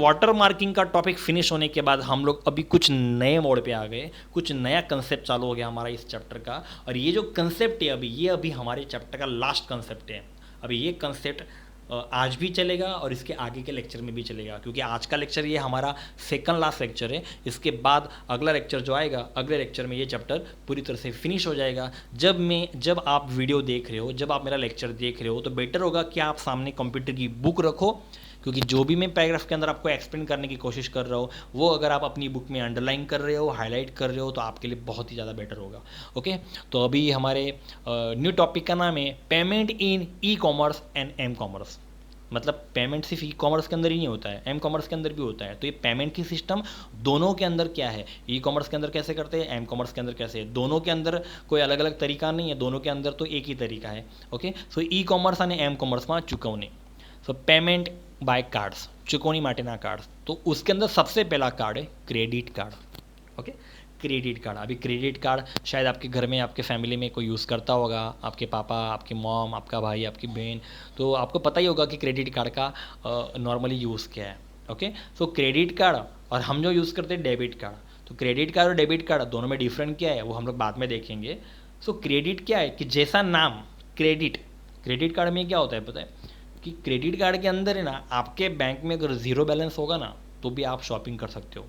Water marking का topic finish होने के बाद हम लोग अभी कुछ नए मोड पे आ गए, कुछ नया कंसेप्ट चालू हो गया हमारा इस चैप्टर का। और ये जो कंसेप्ट है अभी हमारे चैप्टर का लास्ट कंसेप्ट है। अभी ये कंसेप्ट आज भी चलेगा और इसके आगे के लेक्चर में भी चलेगा, क्योंकि आज का लेक्चर ये हमारा सेकंड लास्ट लेक्चर है। इसके बाद अगला लेक्चर जो आएगा, अगले लेक्चर में ये चैप्टर पूरी तरह से फिनिश हो जाएगा। जब आप वीडियो देख रहे हो, जब आप मेरा लेक्चर देख रहे हो, तो बेटर होगा कि आप सामने कंप्यूटर की बुक रखो, क्योंकि जो भी मैं पैराग्राफ के अंदर आपको एक्सप्लेन करने की कोशिश कर रहा हूँ वो अगर आप अपनी बुक में अंडरलाइन कर रहे हो, हाईलाइट कर रहे हो, तो आपके लिए बहुत ही ज़्यादा बेटर होगा। ओके, तो अभी हमारे न्यू टॉपिक का नाम है payment in e commerce and m commerce. मतलब पेमेंट सिर्फ ई कॉमर्स के अंदर ही नहीं होता है, एम कॉमर्स के अंदर भी होता है। तो ये पेमेंट की सिस्टम दोनों के अंदर क्या है, ई कॉमर्स के अंदर कैसे करते हैं, एम कॉमर्स के अंदर कैसे है, दोनों के अंदर कोई अलग अलग तरीका नहीं है, दोनों के अंदर तो एक ही तरीका है। ओके, सो ई कॉमर्स અને एम कॉमर्सમાં ચૂકવણી, सो पेमेंट बाय कार्ड्स, ચૂકવણી માટેના કાર્ડ્સ। तो उसके अंदर सबसे पहला कार्ड है credit card. Okay, credit card. अभी क्रेडिट कार्ड शायद आपके घर में, आपके फैमिली में कोई यूज़ करता होगा, आपके पापा, आपकी मॉम, आपका भाई, आपकी बहन, तो आपको पता ही होगा कि क्रेडिट कार्ड का नॉर्मली यूज़ क्या है। ओके, सो क्रेडिट कार्ड और हम जो यूज़ करते हैं डेबिट कार्ड। तो क्रेडिट कार्ड और डेबिट कार्ड दोनों में डिफरेंट क्या है वो हम लोग बाद में देखेंगे। सो क्रेडिट क्या है कि जैसा नाम क्रेडिट, क्रेडिट कार्ड में क्या होता है पता है कि क्रेडिट कार्ड के अंदर है ना, आपके बैंक में अगर ज़ीरो बैलेंस होगा ना तो भी आप शॉपिंग कर सकते हो,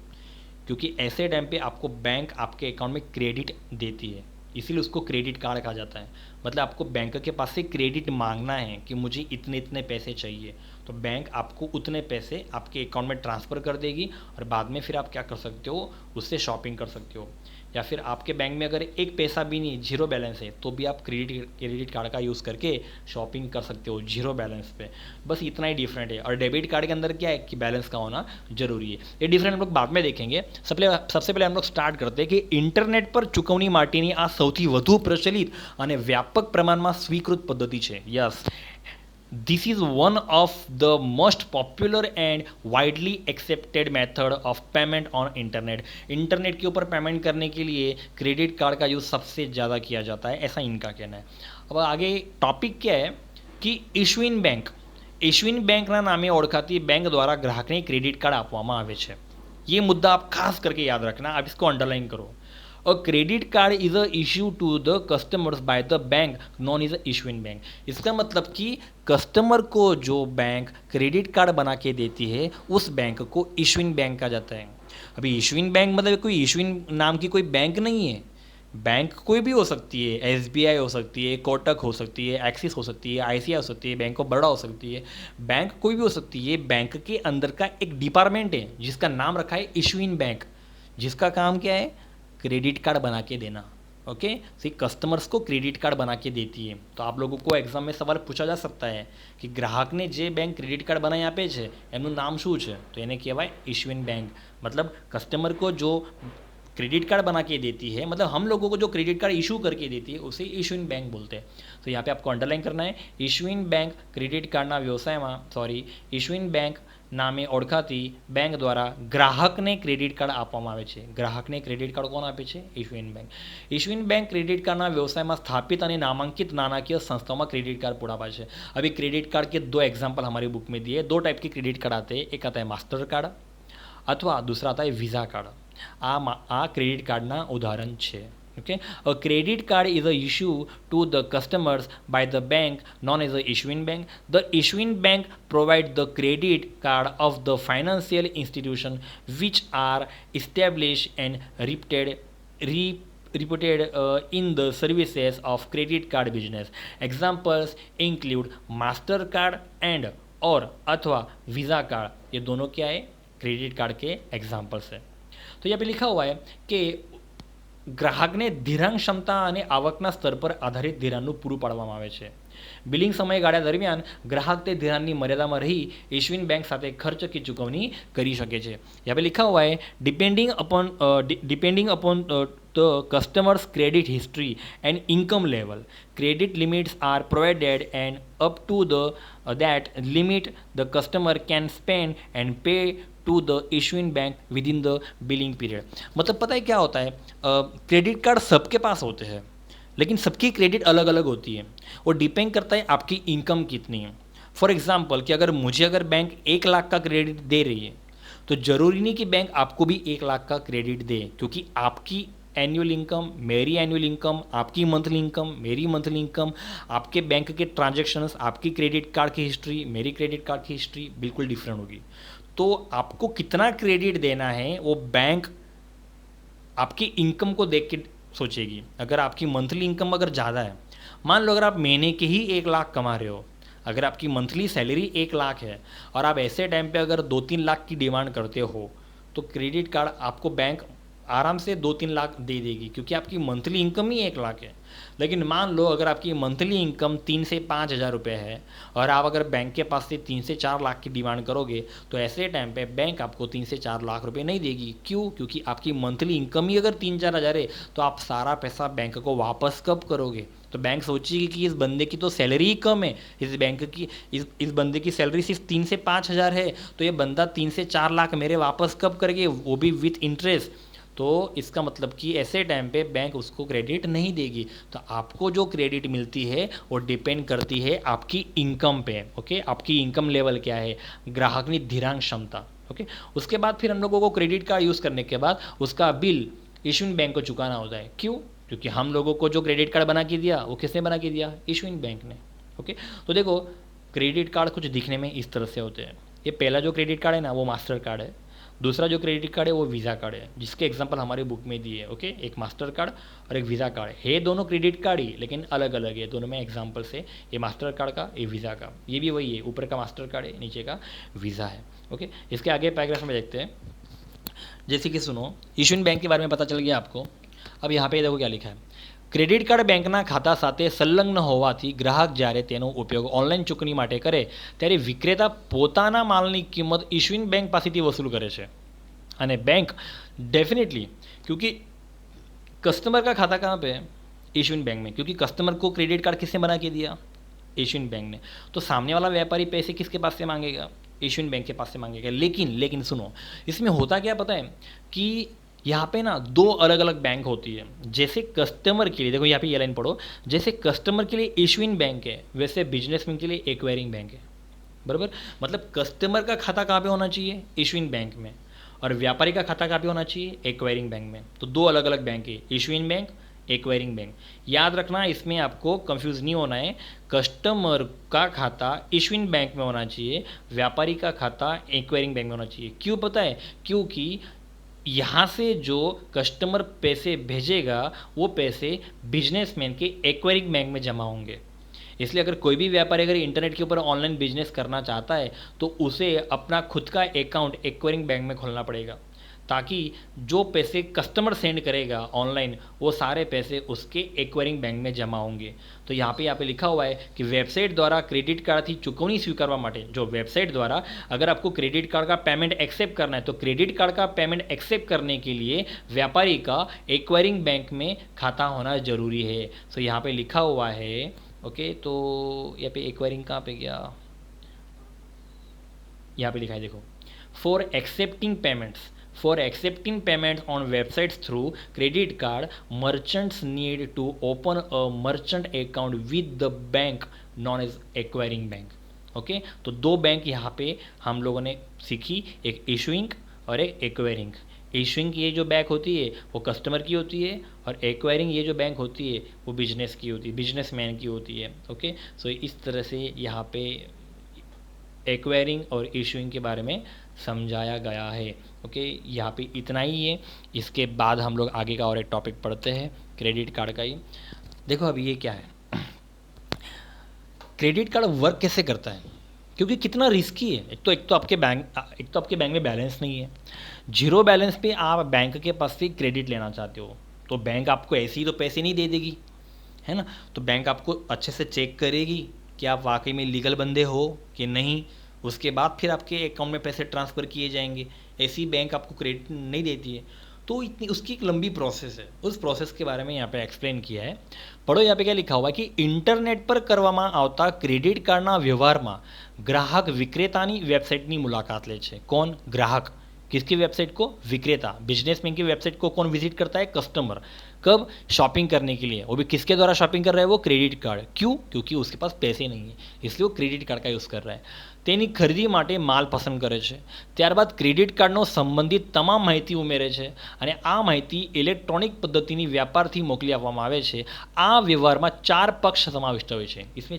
क्योंकि ऐसे टाइम पे आपको बैंक आपके अकाउंट में क्रेडिट देती है, इसीलिए उसको क्रेडिट कार्ड कहा जाता है। मतलब आपको बैंक के पास से क्रेडिट मांगना है कि मुझे इतने इतने पैसे चाहिए, तो बैंक आपको उतने पैसे आपके अकाउंट में ट्रांसफ़र कर देगी और बाद में फिर आप क्या कर सकते हो, उससे शॉपिंग कर सकते हो। या फिर आपके बैंक में अगर एक पैसा भी नहीं, जीरो बैलेंस है, तो भी आप क्रेडिट कार्ड का यूज़ करके शॉपिंग कर सकते हो जीरो बैलेंस पे। बस इतना ही डिफरेंट है। और डेबिट कार्ड के अंदर क्या है कि बैलेंस का होना जरूरी है। ये डिफरेंट हम लोग बाद में देखेंगे। सबसे पहले हम लोग स्टार्ट करते हैं कि इंटरनेट पर ચૂકવણી માટેની આ સૌથી વધુ પ્રચલિત અને વ્યાપક પ્રમાણમાં સ્વીકૃત પદ્ધતિ છે। Yes, this is one of the most popular and widely accepted method of payment on internet। Internet के ऊपर पेमेंट करने के लिए क्रेडिट कार्ड का यूज़ सबसे ज़्यादा किया जाता है, ऐसा इनका कहना है। अब आगे टॉपिक क्या है कि ઇશ્વિન બેંકના નામે ઓળખાતી બેંક દ્વારા ગ્રાહકને ક્રેડિટ કાર્ડ આપવામાં આવે છે। ये मुद्दा आप खास करके याद रखना, आप इसको अंडरलाइन करो। A credit card is a issue to the customers by the bank known is a issuing bank. इसका मतलब कि कस्टमर को जो बैंक क्रेडिट कार्ड बना के देती है उस बैंक को इशूइंग बैंक कहा जाता है। अभी इशूइंग बैंक मतलब कोई इशूइंग नाम की कोई बैंक नहीं है। बैंक कोई भी हो सकती है, एसबीआई हो सकती है, कोटक हो सकती है, एक्सिस हो सकती है, आईसीआई हो सकती है, बैंक ऑफ बड़ौदा हो सकती है। बैंक कोई भी हो सकती है। बैंक के अंदर का एक डिपार्टमेंट है जिसका नाम रखा है इशूइंग बैंक, जिसका काम क्या है, क्रेडिट कार्ड बना के देना। ओके, सी कस्टमर्स को क्रेडिट कार्ड बना के देती है। तो आप लोगों को एग्जाम में सवाल पूछा जा सकता है कि ग्राहक ने जे बैंक क्रेडिट कार्ड बनाई આપે છે એમનું નામ શું છે, તો એને કહેવાય ઇશ્યુઇંગ बैंक। मतलब कस्टमर को जो क्रेडिट कार्ड बना के देती है, मतलब हम लोगों को जो क्रेडिट कार्ड इशू करके देती है उसे इशूइंग बैंक बोलते हैं। तो यहाँ पे आपको अंडरलाइन करना है, इशूइंग बैंक क्रेडिट कार्डના વ્યવસાયમાં ઇશुइंग बैंक નામે ઓળખાતી બેંક દ્વારા ગ્રાહકને ક્રેડિટ કાર્ડ આપવામાં આવે છે। ગ્રાહકને ક્રેડિટ કાર્ડ કોણ આપે છે? ઇશ્યુઇંગ बैंक। ઇશ્યુઇંગ बैंक ક્રેડિટ કાર્ડના વ્યવસાયમાં સ્થાપિત અને નામાંકિત નાણાકીય સંસ્થાઓમાં ક્રેડિટ कार्ड पुरावा છે। अभी क्रेडिट कार्ड के दो एग्जाम्पल हमारी बुक में दिए। दो टाइप के क्रेडिट कार्ड आते हैं, एक आता है मास्टर कार्ड अथवा दूसरा आता है वीज़ा कार्ड। आ क्रेडिट कार्डના ઉદાહરણ છે। Okay, a credit card is a issue to the customers by the bank known as a issuing bank। The issuing bank provide the credit card of the financial institution which are established and reputed in the services of credit card business। Examples include Mastercard and और अथवा visa card. ये दोनों क्या है? Credit card के examples है। तो यहाँ पे लिखा हुआ है कि ગ્રાહકને ધિરાણ ક્ષમતા અને આવકના સ્તર પર આધારિત ધિરાણનું પૂરું પાડવામાં આવે છે। બિલિંગ સમયગાળા દરમિયાન ગ્રાહક તે ધિરાણની મર્યાદામાં રહી ઇશ્યુઇંગ बैंक સાથે ખર્ચ की ચૂકવણી કરી શકે છે। यहाँ पे लिखा हुआ है depending upon the customer's credit history and income level, credit limits are provided and up to that limit the customer can spend and pay to the issuing bank with in the billing period. मतलब पता है क्या होता है, credit card सबके पास होते हैं लेकिन सबकी क्रेडिट अलग अलग होती है और डिपेंड करता है आपकी इनकम कितनी है। फॉर एग्जांपल कि अगर बैंक 1 लाख का क्रेडिट दे रही है तो ज़रूरी नहीं कि बैंक आपको भी 1 लाख का क्रेडिट दे, क्योंकि आपकी एनुअल इनकम, मेरी एनुअल इनकम, आपकी मंथली इनकम, मेरी मंथली इनकम, आपके बैंक के ट्रांजैक्शंस, आपकी क्रेडिट कार्ड की हिस्ट्री, मेरी क्रेडिट कार्ड की हिस्ट्री बिल्कुल डिफरेंट होगी। तो आपको कितना क्रेडिट देना है वो बैंक आपकी इनकम को देख के सोचेगी। अगर आपकी मंथली इनकम अगर ज़्यादा है, मान लो अगर आप महीने के ही 1 लाख कमा रहे हो, अगर आपकी मंथली सैलरी 1 लाख है और आप ऐसे टाइम पे अगर 2-3 लाख की डिमांड करते हो, तो क्रेडिट कार्ड आपको बैंक आराम से 2-3 लाख दे देगी, क्योंकि आपकी मंथली इनकम ही 1 लाख है। लेकिन मान लो अगर आपकी मंथली इनकम 3 से 5 हज़ार रुपये है और आप अगर बैंक के पास से 3 से 4 लाख की डिमांड करोगे, तो ऐसे टाइम पे बैंक आपको 3 से 4 लाख रुपए नहीं देगी। क्यों? क्योंकि आपकी मंथली इनकम ही अगर 3-4 हज़ार है, तो आप सारा पैसा बैंक को वापस कब करोगे? तो बैंक सोचेगी कि इस बंदे की तो सैलरी ही कम है, इस बैंक की इस बंदे की सैलरी सिर्फ 3 से 5 हज़ार है, तो ये बंदा 3 से 4 लाख मेरे वापस कब करेंगे, वो भी विथ इंटरेस्ट। तो इसका मतलब कि ऐसे टाइम पे बैंक उसको क्रेडिट नहीं देगी। तो आपको जो क्रेडिट मिलती है वो डिपेंड करती है आपकी इनकम पे। ओके, आपकी इनकम लेवल क्या है, ग्राहक की धीरांग क्षमता। ओके, उसके बाद फिर हम लोगों को क्रेडिट कार्ड यूज़ करने के बाद उसका बिल इशूइंग बैंक को चुकाना होता है। क्यों? क्योंकि हम लोगों को जो क्रेडिट कार्ड बना के दिया वो किसने बना के दिया? इशूइंग बैंक ने। ओके, तो देखो क्रेडिट कार्ड कुछ दिखने में इस तरह से होते हैं। ये पहला जो क्रेडिट कार्ड है ना, वो मास्टर कार्ड है। दूसरा जो क्रेडिट कार्ड है वो वीज़ा कार्ड है, जिसके एग्जांपल हमारे बुक में दिए है। ओके, एक मास्टर कार्ड और एक वीज़ा कार्ड है, दोनों क्रेडिट कार्ड ही, लेकिन अलग अलग है। दोनों में एग्जांपल से, ये मास्टर कार्ड का, ये वीज़ा का, ये भी वही है, ऊपर का मास्टर कार्ड है, नीचे का वीज़ा है। ओके, इसके आगे पैराग्राफ में देखते हैं। जैसे कि सुनो, इशूइंग बैंक के बारे में पता चल गया आपको। अब यहाँ पे देखो क्या लिखा है। ક્રેડિટ કાર્ડ બેંકના ખાતા સાથે સંલગ્ન હોવાથી ગ્રાહક જ્યારે તેનો ઉપયોગ ઓનલાઈન ચૂકવણી માટે કરે ત્યારે વિક્રેતા પોતાના માલની કિંમત ઇશ્યુઇંગ બેંક પાસેથી વસૂલ કરે છે। અને બેંક डेफिनेटली, क्योंकि कस्टमर का खाता कहाँ पे है? इशूइंग बैंक में, क्योंकि कस्टमर को क्रेडिट कार्ड किसने बना के दिया? इशूइंग बैंक ने। तो सामने वाला व्यापारी पैसे किसके पास से मांगेगा? इशूइंग बैंक के पास से मांगेगा। लेकिन सुनो, इसमें होता क्या पता है कि यहाँ पे ना दो अलग अलग बैंक होती है। जैसे कस्टमर के लिए, देखो यहाँ पे ये लाइन पढ़ो, जैसे कस्टमर के लिए इशूइंग बैंक है, वैसे बिजनेसमैन के लिए एक्वायरिंग बैंक है। बराबर, मतलब कस्टमर का खाता कहाँ पे होना चाहिए? इशूइंग बैंक में, और व्यापारी का खाता कहाँ पे होना चाहिए? एक्वायरिंग बैंक में। तो दो अलग अलग बैंक है, इशूइंग बैंक, एक्वायरिंग बैंक। याद रखना, इसमें आपको कंफ्यूज नहीं होना है। कस्टमर का खाता इशूइंग बैंक में होना चाहिए, व्यापारी का खाता एक्वायरिंग बैंक में होना चाहिए। क्यों पता है? क्योंकि यहाँ से जो कस्टमर पैसे भेजेगा वो पैसे बिजनेसमैन के एक्वायरिंग बैंक में जमा होंगे। इसलिए अगर कोई भी व्यापारी अगर इंटरनेट के ऊपर ऑनलाइन बिजनेस करना चाहता है तो उसे अपना खुद का अकाउंट एक्वायरिंग बैंक में खोलना पड़ेगा, ताकि जो पैसे कस्टमर सेंड करेगा ऑनलाइन वो सारे पैसे उसके एक्वायरिंग बैंक में जमा होंगे। तो यहाँ पे लिखा हुआ है कि वेबसाइट द्वारा क्रेडिट कार्ड थी चुकवणी स्वीकारवा माटे, जो वेबसाइट द्वारा अगर आपको क्रेडिट कार्ड का पेमेंट एक्सेप्ट करना है तो क्रेडिट कार्ड का पेमेंट एक्सेप्ट करने के लिए व्यापारी का एक्वायरिंग बैंक में खाता होना जरूरी है। सो यहाँ पे लिखा हुआ है। ओके, तो यहाँ पे एक्वायरिंग कहाँ पे गया? यहाँ पे लिखा है, देखो, for accepting payments on websites through credit card, merchants need to open a merchant account with the bank known as acquiring bank। Okay, तो दो बैंक यहाँ पे हम लोगों ने सीखी, एक इशूइंग और एक एक्वायरिंग। इशूइंग ये जो बैंक होती है वो कस्टमर की होती है, और एक्वायरिंग ये जो बैंक होती है वो बिजनेस की होती है, बिजनेसमैन की होती है। ओके, सो इस तरह से यहाँ पे एक्वायरिंग और इशूइंग के बारे में समझाया गया है। ओके, यहाँ पे इतना ही है। इसके बाद हम लोग आगे का और एक टॉपिक पढ़ते हैं, क्रेडिट कार्ड का ही। देखो अभी ये क्या है, क्रेडिट कार्ड वर्क कैसे करता है, क्योंकि कितना रिस्की है। एक तो आपके बैंक में बैलेंस नहीं है, जीरो बैलेंस पे आप बैंक के पास से क्रेडिट लेना चाहते हो तो बैंक आपको ऐसे ही तो पैसे नहीं दे देगी, है ना। तो बैंक आपको अच्छे से चेक करेगी कि आप वाकई में लीगल बंदे हो कि नहीं, उसके बाद फिर आपके अकाउंट में पैसे ट्रांसफ़र किए जाएंगे। ऐसी बैंक आपको क्रेडिट नहीं देती है, तो इतनी उसकी एक लंबी प्रोसेस है। उस प्रोसेस के बारे में यहाँ पे एक्सप्लेन किया है। पढ़ो यहाँ पे क्या लिखा हुआ है कि इंटरनेट पर કરવામાં આવતા ક્રેડિટ કાર્ડના વ્યવહારમાં ગ્રાહક વિક્રેતાની વેબસાઇટની મુલાકાત લે છે। कौन? ग्राहक। किसकी वेबसाइट को? विक्रेता। बिजनेसमैन की वेबसाइट को कौन विजिट करता है? कस्टमर। कब? शॉपिंग करने के लिए। वो भी किसके द्वारा शॉपिंग कर रहा है? वो क्रेडिट कार्ड। क्यों? क्योंकि उसके पास पैसे नहीं है, इसलिए वो क्रेडिट કાર્ડ का યુઝ कर रहा है। તેની ખરીદી માટે માલ પસંદ કરે છે, ત્યારબાદ ક્રેડિટ કાર્ડનો સંબંધિત તમામ માહિતી ઉમેરે છે અને આ માહિતી ઇલેક્ટ્રોનિક પદ્ધતિની વ્યાપારથી મોકલી આપવામાં આવે છે। આ વ્યવહારમાં 4 પક્ષ સમાવિષ્ટ હોય છે। इसमें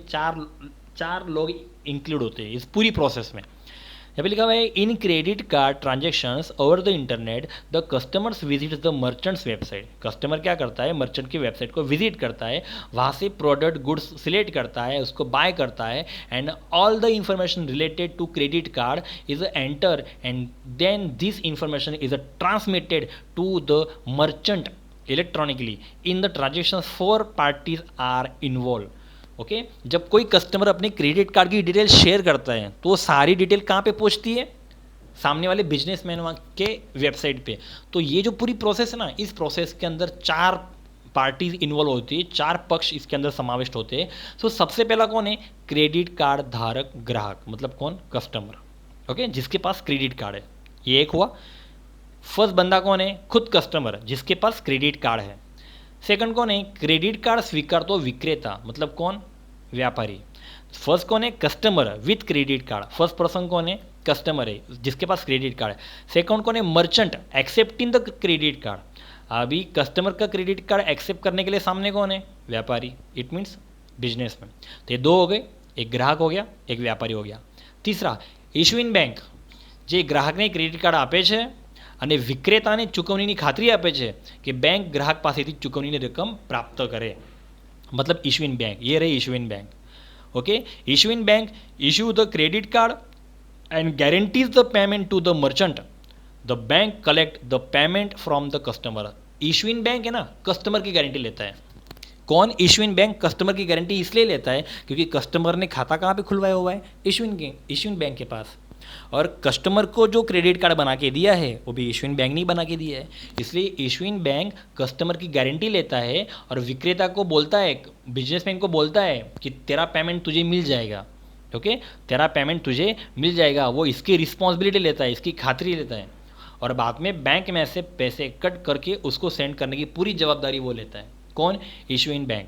चार लोग इंक्लूड होते हैं इस पूरी प्रोसेस में। यहाँ पे लिखा हुआ है in credit card transactions over the internet the customers visit the merchants website. Customer क्या करता है? मर्चेंट की वेबसाइट को विजिट करता है, वहाँ से प्रोडक्ट गुड्स सिलेक्ट करता है, उसको बाय करता है and all the information related to credit card is enter and then this information is transmitted to the merchant electronically in the transaction. 4 parties are involve. Okay जब कोई customer अपने credit card की detail share करता है तो सारी detail कहाँ पे पहुँचती है? सामने वाले बिजनेसमैन के वेबसाइट पे। तो ये जो पूरी प्रोसेस है ना, इस प्रोसेस के अंदर 4 पार्टीज इन्वॉल्व होती है, 4 पक्ष इसके अंदर समाविष्ट होते हैं। तो सबसे पहला कौन है? क्रेडिट कार्ड धारक ग्राहक, मतलब कौन? कस्टमर। ओके जिसके पास क्रेडिट कार्ड है, ये एक हुआ। फर्स्ट बंदा कौन है? खुद कस्टमर जिसके पास क्रेडिट कार्ड है। सेकंड कौन है? क्रेडिट कार्ड स्वीकार तो विक्रेता, मतलब कौन? व्यापारी। फर्स्ट कौन है? Customer with credit card. First person कौन है? कस्टमर है जिसके पास क्रेडिट कार्ड है। सेकंड कौन है? Merchant accepting the credit card. अभी कस्टमर का क्रेडिट कार्ड एक्सेप्ट करने के लिए सामने कौन है? व्यापारी, इट मीन्स बिजनेसमैन। तो ये 2 हो गए, एक ग्राहक हो गया, एक व्यापारी हो गया। तीसरा इश्यूइंग बैंक, જે ગ્રાહકને ક્રેડિટ કાર્ડ આપે છે અને વિક્રેતાને ચૂકવણીની ખાતરી આપે છે કે બેંક ગ્રાહક પાસેથી ચૂકવણીની રકમ પ્રાપ્ત કરે, मतलब इशुइंग बैंक। ये रही issuing bank. Okay issuing bank issue the credit card and guarantees the payment to the merchant. The bank collect the payment from the customer. Issuing bank है ना, कस्टमर की गारंटी लेता है। कौन? इशुइंग बैंक कस्टमर की guarantee इसलिए लेता है क्योंकि कस्टमर ने खाता कहाँ पे खुलवाया हुआ है? इशुइंग बैंक के पास। और कस्टमर को जो क्रेडिट कार्ड बना के दिया है वो भी इशुइंग बैंक नहीं बना के दिया है, इसलिए इशुइंग बैंक कस्टमर की गारंटी लेता है और विक्रेता को बोलता है, बिजनेसमैन को बोलता है कि तेरा पेमेंट तुझे मिल जाएगा। ओके तेरा पेमेंट तुझे मिल जाएगा, वो इसकी रिस्पॉन्सिबिलिटी लेता है, इसकी खातरी लेता है और बाद में बैंक में से पैसे कट करके उसको सेंड करने की पूरी जवाबदारी वो लेता है। कौन? Issuing bank.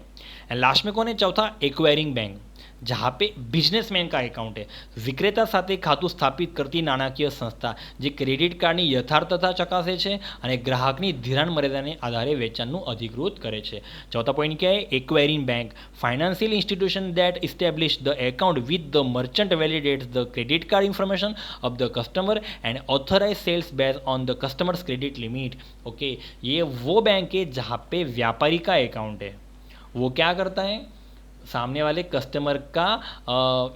एंड लास्ट में कौन है? चौथा एक्वायरिंग बैंक, जहाँ पे बिजनेसमैन का એકાઉન્ટ है। વિક્રેતા સાથે ખાતું સ્થાપિત કરતી નાણાકીય સંસ્થા જે ક્રેડિટ કાર્ડની યથાર્થતા ચકાસે છે અને ગ્રાહકની ધિરાણ મર્યાદાને આધારે વેચાણનું અધિકૃત કરે છે। ચોથા પોઈન્ટ क्या है? Acquiring bank financial institution that establish the account with the merchant validates the credit card information of the customer and authorize sales based on the customer's credit limit. Okay ये वो बैंक है जहाँ पे व्यापारी का account है, वो क्या करता है? सामने वाले कस्टमर का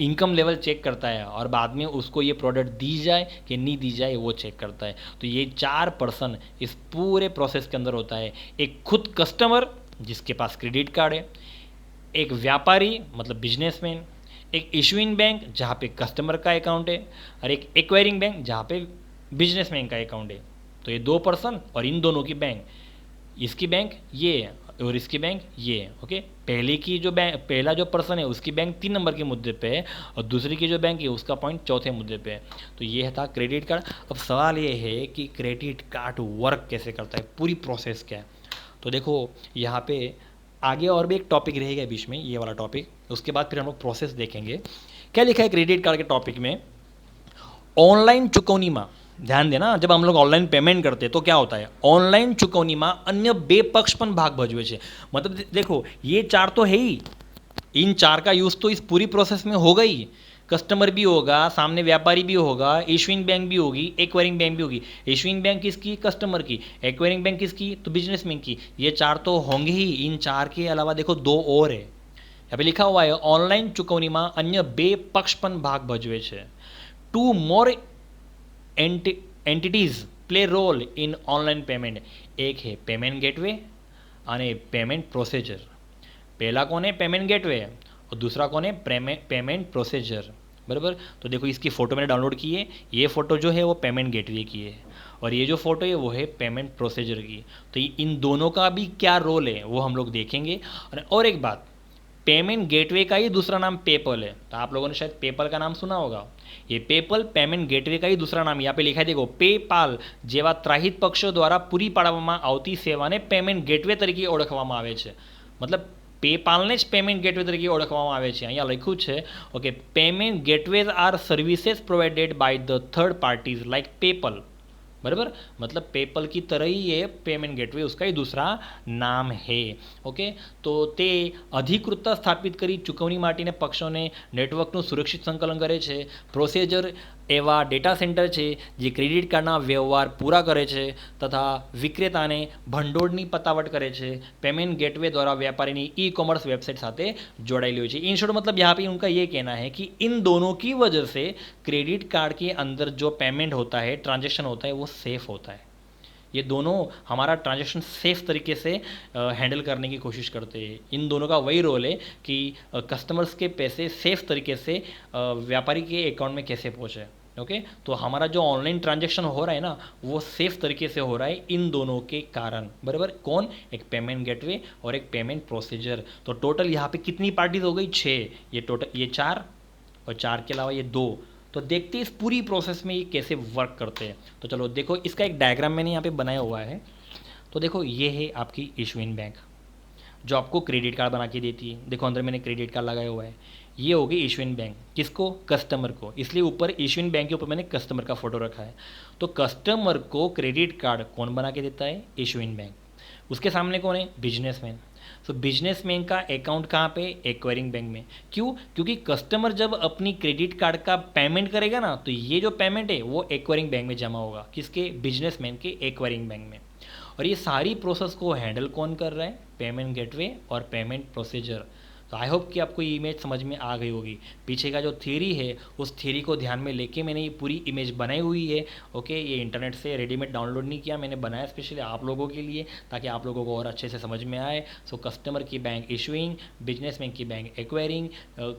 इनकम लेवल चेक करता है और बाद में उसको ये प्रोडक्ट दी जाए कि नहीं दी जाए वो चेक करता है। तो ये 4 पर्सन इस पूरे प्रोसेस के अंदर होता है। एक खुद कस्टमर जिसके पास क्रेडिट कार्ड है, एक व्यापारी मतलब बिजनेसमैन, एक इशुइंग बैंक जहाँ पे कस्टमर का अकाउंट है और एक एक्वायरिंग बैंक जहाँ पे बिजनेसमैन का अकाउंट है। तो ये 2 पर्सन और इन दोनों की बैंक, इसकी बैंक ये और इसकी बैंक ये। ओके पहले की जो बैंक, पहला जो पर्सन है उसकी बैंक 3 नंबर के मुद्दे पे है और दूसरी की जो बैंक है उसका पॉइंट 4थे मुद्दे पे है। तो ये था क्रेडिट कार्ड। अब सवाल ये है कि क्रेडिट कार्ड वर्क कैसे करता है, पूरी प्रोसेस क्या है। तो देखो यहाँ पे आगे और भी एक टॉपिक रहेगा बीच में, ये वाला टॉपिक, उसके बाद फिर हम लोग प्रोसेस देखेंगे। क्या लिखा है क्रेडिट कार्ड के टॉपिक में? ऑनलाइन चुकवनी में ध्यान देना, जब हम लोग ऑनलाइन पेमेंट करते हैं तो क्या होता है? ऑनलाइन चुकवनी में अन्य 2 पक्ष पण भाग भजवे छे। मतलब देखो ये 4 तो है ही, इन 4 का यूज़ तो इस पूरी प्रोसेस में होगा ही। कस्टमर भी होगा, सामने व्यापारी भी होगा, इशुइंग बैंक भी होगी, एक्वायरिंग बैंक भी होगी। इशुइंग बैंक किसकी? कस्टमर की। एक्वायरिंग बैंक किसकी? तो बिजनेसमैन की। ये 4 तो होंगे ही। इन 4 के अलावा देखो 2 और है, यहाँ पे लिखा हुआ है ऑनलाइन चुकवनी में अन्य 2 पक्ष पण भाग भजवे छे। 2 more entities play role in online payment. एक है पेमेंट गेटवे और पेमेंट प्रोसीजर। पहला कौन है? पेमेंट गेटवे और दूसरा कौन है? Payment procedure. बराबर। तो देखो इसकी फ़ोटो मैंने डाउनलोड की है, ये फ़ोटो जो है वो पेमेंट गेटवे की है और ये जो फ़ोटो है वो है पेमेंट प्रोसीजर की। तो इन दोनों का भी क्या रोल है वो हम लोग देखेंगे। और एक बात, पेमेंट गेटवे का ही दूसरा नाम पेपल है। तो आप लोगों ने शायद पेपल का नाम सुना होगा। ये પેપલ પેમેન્ટ ગેટવે का ही दूसरा नाम यहाँ पे लिखा है देखो પેપાલ જેવા ત્રાહિત પક્ષો દ્વારા પૂરી પાડવામાં આવતી સેવાને પેમેન્ટ ગેટવે તરીકે ઓળખવામાં આવે છે. મતલબ પેપાલને જ પેમેન્ટ ગેટવે તરીકે ઓળખવામાં આવે છે. અહીંયા લખ્યું છે okay payment gateways are services provided by the third parties like PayPal. बराबर मतलब पेपल की तरह ही ये पेमेंट गेटवे उसका ही दूसरा नाम है. ओके तो તે અધિકૃતતા સ્થાપિત કરી ચૂકવણી માટેના પક્ષોને નેટવર્કનું સુરક્ષિત સંકલન કરે છે. પ્રોસેજર એવા ડેટા સેન્ટર છે જે ક્રેડિટ કાર્ડના વ્યવહાર પૂરા કરે છે તથા વિક્રેતાને ભંડોળની પતાવટ કરે છે. पेमेंट गेटवे द्वारा व्यापारी ई कॉमर्स वेबसाइट साथ जोड़ाई हुई है. इन शॉर्ट मतलब यहाँ पे उनका ये कहना है कि इन दोनों की वजह से क्रेडिट कार्ड के अंदर जो पेमेंट होता है ट्रांजैक्शन होता है वो सेफ होता है. ये दोनों हमारा ट्रांजैक्शन सेफ तरीके से हैंडल करने की कोशिश करते हैं. इन दोनों का वही रोल है कि कस्टमर्स के पैसे सेफ तरीके से व्यापारी के अकाउंट में कैसे पहुँचे. ओके तो हमारा जो ऑनलाइन ट्रांजैक्शन हो रहा है ना वो सेफ तरीके से हो रहा है इन दोनों के कारण. बराबर कौन एक पेमेंट गेटवे और एक पेमेंट प्रोसीजर. तो टोटल यहाँ पे कितनी पार्टीज हो गई 6. ये टोटल ये 4 और 4 के अलावा ये 2. तो देखते हैं इस पूरी प्रोसेस में ये कैसे वर्क करते हैं. तो चलो देखो इसका एक डायग्राम मैंने यहाँ पे बनाया हुआ है. तो देखो ये है आपकी इशुइंग बैंक जो आपको क्रेडिट कार्ड बना के देती है. देखो अंदर मैंने क्रेडिट कार्ड लगाया हुआ है. ये होगी इशुइंग बैंक किसको कस्टमर को, इसलिए ऊपर इशुइंग बैंक के ऊपर मैंने कस्टमर का फोटो रखा है. तो कस्टमर को क्रेडिट कार्ड कौन बना के देता है इशुइंग बैंक. उसके सामने कौन है बिजनेसमैन. तो बिजनेसमैन का अकाउंट कहाँ पे एक्वायरिंग बैंक में. क्यों क्योंकि कस्टमर जब अपनी क्रेडिट कार्ड का पेमेंट करेगा ना तो ये जो पेमेंट है वो एक्वायरिंग बैंक में जमा होगा. किसके बिजनेसमैन के एक्वायरिंग बैंक में. और ये सारी प्रोसेस को हैंडल कौन कर रहा है पेमेंट गेटवे और पेमेंट प्रोसीजर. तो आई होप कि आपको ये इमेज समझ में आ गई होगी. पीछे का जो थ्योरी है उस थ्योरी को ध्यान में लेके मैंने ये पूरी इमेज बनाई हुई है. ओके ये इंटरनेट से रेडीमेड डाउनलोड नहीं किया, मैंने बनाया स्पेशली आप लोगों के लिए ताकि आप लोगों को और अच्छे से समझ में आए. सो कस्टमर की बैंक इशुइंग, बिजनेसमैन की बैंक एक्वायरिंग,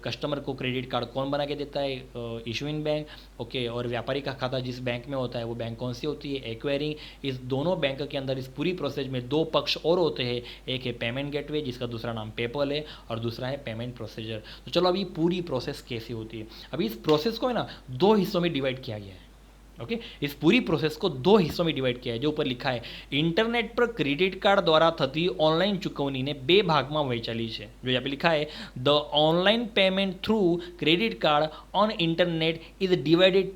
कस्टमर को क्रेडिट कार्ड कौन बना के देता है इशुइंग बैंक. ओके और व्यापारी का खाता जिस बैंक में होता है वो बैंक कौन सी होती है एक्वायरिंग. इस दोनों बैंक के अंदर इस पूरी प्रोसेस में 2 पक्ष और होते हैं. एक है पेमेंट गेटवे जिसका दूसरा नाम पेपल है और दूसरा है पेमेंट प्रोसीजर. तो चलो अभी पूरी प्रोसेस कैसी होती है. अभी इस प्रोसेस को है ना 2 हिस्सों में डिवाइड किया गया है. ओके इस पूरी प्रोसेस को 2 हिस्सों में डिवाइड किया है. जो ऊपर लिखा है इंटरनेट पर क्रेडिट कार्ड द्वारा થતી ઓનલાઈન ચૂકવણીને 2 ભાગમાં વહેંચાયેલી છે. જો यहाँ पे लिखा है the online payment through credit card on internet is divided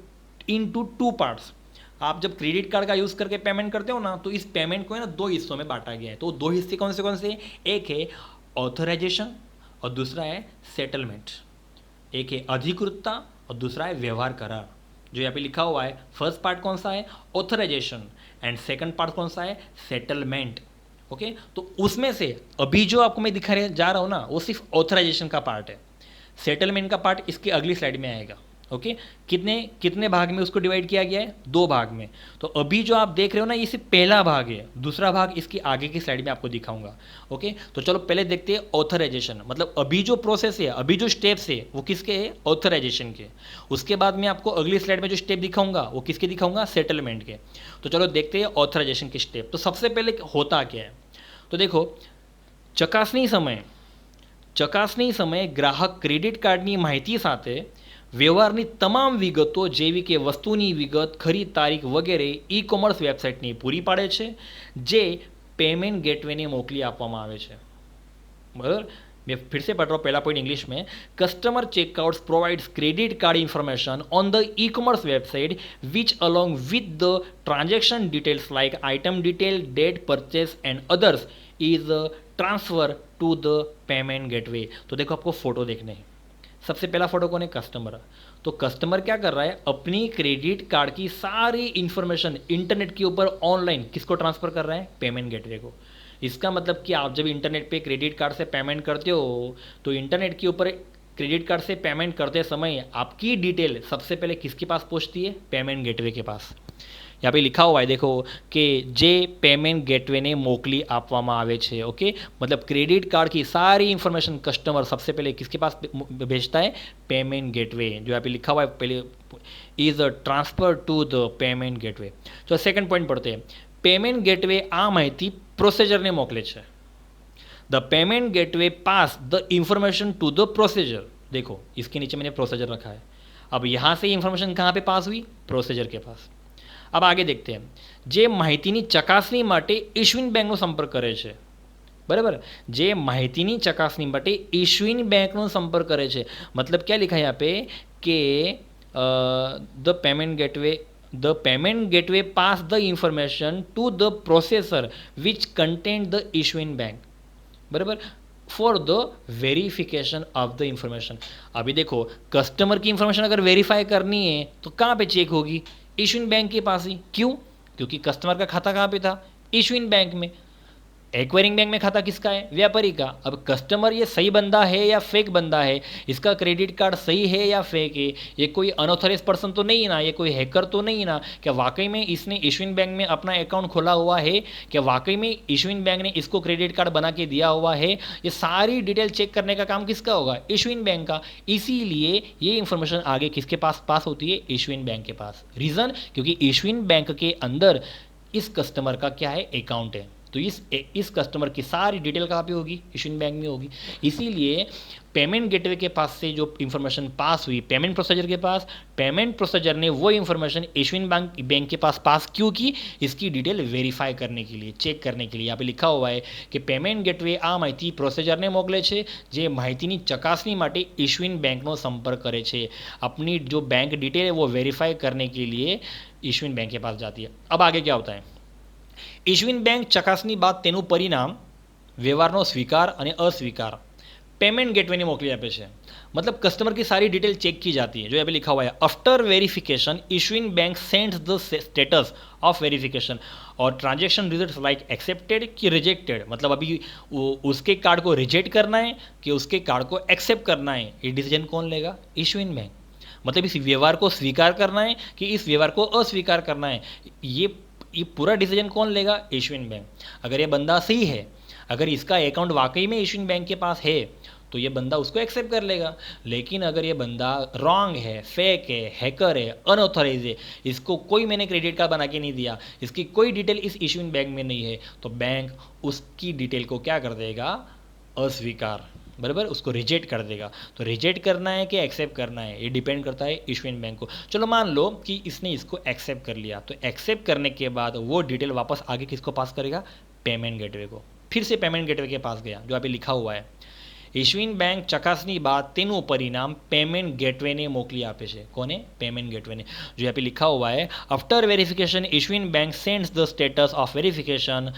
into 2 parts. आप जब क्रेडिट कार्ड का यूज़ करके पेमेंट करते हो ना तो इस पेमेंट को है ना 2 हिस्सों में बांटा गया है. तो 2 हिस्से कौन से एक है ऑथराइजेशन और दूसरा है सेटलमेंट. एक है अधिकृतता और दूसरा है व्यवहार करार. जो यहाँ पे लिखा हुआ है फर्स्ट पार्ट कौन सा है ऑथराइजेशन एंड सेकंड पार्ट कौन सा है सेटलमेंट. ओके तो उसमें से अभी जो आपको मैं दिखा जा रहा हूँ ना वो सिर्फ ऑथराइजेशन का पार्ट है. सेटलमेंट का पार्ट इसकी अगली स्लाइड में आएगा. ओके कितने भाग में उसको डिवाइड किया गया है 2 भाग में. तो अभी जो आप देख रहे हो ना ये सिर्फ पहला भाग है. दूसरा भाग इसकी आगे की स्लाइड में आपको दिखाऊंगा. ओके तो चलो पहले देखते हैं ऑथराइजेशन. मतलब अभी जो प्रोसेस है अभी जो स्टेप्स है वो किसके है ऑथराइजेशन के. उसके बाद में आपको अगली स्लाइड में जो स्टेप दिखाऊंगा वो किसके दिखाऊंगा सेटलमेंट के. तो चलो देखते हैं ऑथराइजेशन के स्टेप. तो सबसे पहले होता क्या है तो देखो ચકાસણી સમયે ગ્રાહક ક્રેડિટ કાર્ડની માહિતી સાથે વ્યવહારની તમામ વિગતો જેવી કે વસ્તુની વિગત ખરીદ તારીખ વગેરે ઈ કોમર્સ વેબસાઇટની પૂરી પાડે છે જે પેમેન્ટ ગેટવેને મોકલી આપવામાં આવે છે. બરાબર मैं फिर से पढ़ रहा हूँ पहला पॉइंट इंग्लिश में. Customer checkouts provides credit card information on the e commerce website which along with the transaction details like item detail date purchase and others is transfer to the payment gateway. तो देखो आपको photo देखने हैं. सबसे पहला photo कौन है customer. तो कस्टमर क्या कर रहा है अपनी क्रेडिट कार्ड की सारी इंफॉर्मेशन इंटरनेट के ऊपर ऑनलाइन किसको ट्रांसफर कर रहा है पेमेंट गेटवे को. इसका मतलब कि आप जब इंटरनेट पे क्रेडिट कार्ड से पेमेंट करते हो तो इंटरनेट के ऊपर क्रेडिट कार्ड से पेमेंट करते समय आपकी डिटेल सबसे पहले किसके पास पहुंचती है पेमेंट गेटवे के पास. यहाँ पे लिखा हुआ है देखो कि जे पेमेंट गेटवे ने मोकली आपवामा आवे छे. ओके मतलब क्रेडिट कार्ड की सारी इंफॉर्मेशन कस्टमर सबसे पहले किसके पास भेजता है पेमेंट गेटवे. जो यहाँ पे लिखा हुआ है पहले is transfer to the payment gateway. तो सेकंड पॉइंट पढ़ते हैं. पेमेंट गेटवे आ माहिती प्रोसेजर ने मोकले छे. The payment gateway pass the information to the processor. देखो इसके नीचे मैंने प्रोसेजर रखा है. अब यहाँ से इन्फॉर्मेशन कहाँ पे पास हुई? प्रोसीजर के पास। अब आगे देखते हैं, જે માહિતીની ચકાસણી માટે ઇશ્યુઇંગ બેંકનો સંપર્ક કરે છે, બરાબર, જે માહિતીની ચકાસણી માટે ઇશ્યુઇંગ બેંકનો સંપર્ક કરે છે, मतलब क्या लिखा है यहाँ पे कि the payment gateway pass the information to the processor which content the issuing bank, बराबर, for the verification of the information. अभी देखो, कस्टमर की इंफॉर्मेशन अगर वेरीफाई करनी है तो कहाँ पे चेक होगी? इश्यूइंग बैंक के पास ही। क्यों? क्योंकि कस्टमर का खाता कहाँ पे था? इश्यूइंग बैंक में। एक्वायरिंग बैंक में खाता किसका है? व्यापारी का। अब कस्टमर ये सही बंदा है या फेक बंदा है, इसका क्रेडिट कार्ड सही है या फेक है, ये कोई अनऑथराइज पर्सन तो नहीं ना, ये कोई हैकर तो नहीं ना, क्या वाकई में इसने इश्यूइंग बैंक में अपना अकाउंट खोला हुआ है, क्या वाकई में इश्यूइंग बैंक ने इसको क्रेडिट कार्ड बना के दिया हुआ है, ये सारी डिटेल चेक करने का काम किसका होगा? इश्यूइंग बैंक का। इसीलिए ये इंफॉर्मेशन आगे किसके पास होती है? इश्यूइंग बैंक के पास। रीज़न, क्योंकि इश्यूइंग बैंक के अंदर इस कस्टमर का क्या है? अकाउंट है, तो इस कस्टमर की सारी डिटेल कहाँ पे होगी? इश्यूइंग बैंक में होगी। इसीलिए पेमेंट गेटवे के पास से जो इन्फॉर्मेशन पास हुई पेमेंट प्रोसीजर के पास, पेमेंट प्रोसीजर ने वो इन्फॉर्मेशन इश्यूइंग बैंक के पास क्यों की? इसकी डिटेल वेरीफाई करने के लिए, चेक करने के लिए। यहाँ पे लिखा हुआ है कि पेमेंट गेटवे आ माहिती प्रोसीजरने मोकले છે, જે માહિતીની ચકાસણી માટે ઇશ્યુઇંગ બેંકનો સંપર્ક કરે છે। अपनी जो बैंक डिटेल है वो वेरीफाई करने के लिए इश्यूइंग बैंक के पास जाती है। अब आगे क्या होता है? ઇશ્યુઇંગ બેંક ચકાસણી બાદ તેનું પરિણામ વ્યવહારનો સ્વીકાર અને अस्वीकार पेमेंट गेटवे ने मोकली આપે છે। मतलब कस्टमर की सारी डिटेल चेक की जाती है। जो यहाँ पे लिखा हुआ है, after verification issuing bank sends the status of verification और ट्रांजेक्शन रिजल्ट लाइक एक्सेप्टेड कि रिजेक्टेड। मतलब अभी उसके कार्ड को रिजेक्ट करना है कि उसके कार्ड को एक्सेप्ट करना है, ये डिसीजन कौन लेगा? Issuing bank. मतलब इस व्यवहार को स्वीकार करना है कि इस व्यवहार को अस्वीकार करना है, ये पूरा डिसीजन कौन लेगा? Issuing bank. अगर ये बंदा सही है, अगर इसका अकाउंट वाकई में इश्यूइंग बैंक के पास है तो ये बंदा उसको एक्सेप्ट कर लेगा। लेकिन अगर ये बंदा रॉन्ग है, फेक है, हैकर है, अनऑथराइज है, इसको कोई मैंने क्रेडिट कार्ड बना के नहीं दिया, इसकी कोई डिटेल इस इश्यूइंग बैंक में नहीं है, तो बैंक उसकी डिटेल को क्या कर देगा? अस्वीकार, बराबर, उसको रिजेक्ट कर देगा। तो रिजेक्ट करना है कि एक्सेप्ट करना है, ये डिपेंड करता है इश्यूइंग बैंक को। चलो मान लो कि इसने इसको एक्सेप्ट कर लिया, तो एक्सेप्ट करने के बाद वो डिटेल वापस आगे किसको पास करेगा? पेमेंट गेटवे को। फिर से पेमेंट गेटवे के पास गया, जो अभी लिखा हुआ है, ઇશ્યુઇંગ બેંક ચકાસણી બાદ તેનું પરિણામ પેમેન્ટ ગેટવેને મોકલી આપે છે। કોને? પેમેન્ટ ગેટવેને। जो यहाँ पे लिखा हुआ है, after verification issuing bank sends the status of verification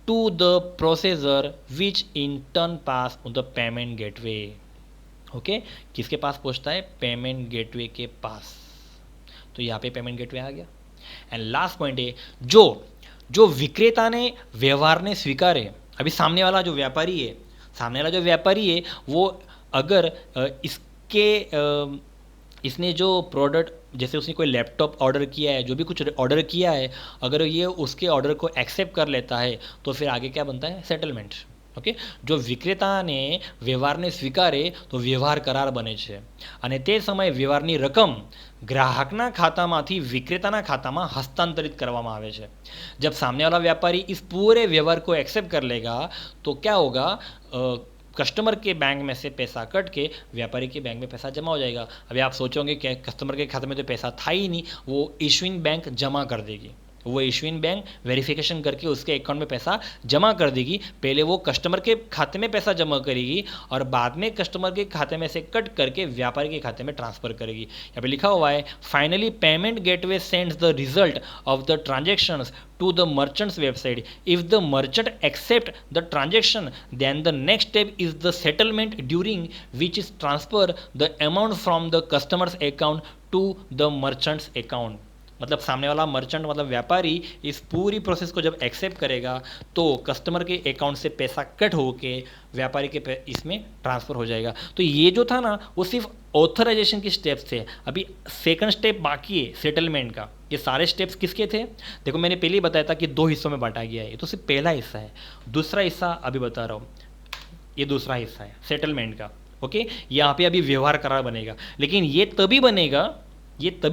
to the processor which in turn pass the payment gateway. Okay, किसके पास पहुँचता है? पेमेंट गेटवे के पास। तो यहाँ पे पेमेंट गेटवे आ गया। एंड लास्ट पॉइंट है, जो विक्रेता ने व्यवहार ने स्वीकारे, अभी सामने वाला जो व्यापारी है वो अगर इसने जो प्रोडक्ट, जैसे उसने कोई लैपटॉप ऑर्डर किया है, जो भी कुछ ऑर्डर किया है, अगर ये उसके ऑर्डर को एक्सेप्ट कर लेता है तो फिर आगे क्या बनता है? सेटलमेंट। ओके, जो विक्रेताने व्यवहारने स्वीकारे तो व्यवहार करार बने છે અને તે સમયે વ્યવહારની રકમ ગ્રાહકના ખાતામાંથી વિક્રેતાના ખાતામાં હસ્તાંતરિત કરવામાં આવે છે। जब सामने वाला व्यापारी इस पूरे व्यवहार को एक्सेप्ट कर लेगा तो क्या होगा? कस्टमर के बैंक में से पैसा कट के व्यापारी के बैंक में पैसा जमा हो जाएगा। अभी आप सोचोगे कि कस्टमर के खाते में तो पैसा था ही नहीं, वो इश्यूइंग बैंक जमा कर देगी। वो इश्यूइंग बैंक वेरिफिकेशन करके उसके अकाउंट में पैसा जमा कर देगी। पहले वो कस्टमर के खाते में पैसा जमा करेगी और बाद में कस्टमर के खाते में से कट करके व्यापारी के खाते में ट्रांसफ़र करेगी। यहाँ पे लिखा हुआ है, finally payment gateway sends the result of the transactions to the merchant's website. If the merchant accept the transaction, then the next step is the settlement, during which is transfer the amount from the customer's account to the merchant's account. मतलब सामने वाला merchant, मतलब व्यापारी, इस पूरी process को जब accept करेगा तो कस्टमर के अकाउंट से पैसा कट होके व्यापारी के इसमें ट्रांसफ़र हो जाएगा। तो ये जो था ना, वो सिर्फ ऑथराइजेशन की स्टेप्स थे। अभी सेकंड स्टेप बाकी है सेटलमेंट का। ये सारे स्टेप्स किसके थे? देखो, मैंने पहले ही बताया था कि 2 हिस्सों में बांटा गया है। ये तो सिर्फ पहला हिस्सा है। दूसरा हिस्सा अभी बता रहा हूँ, ये दूसरा हिस्सा है सेटलमेंट का। ओके, यहाँ पे अभी व्यवहार करार बनेगा, लेकिन ये तभी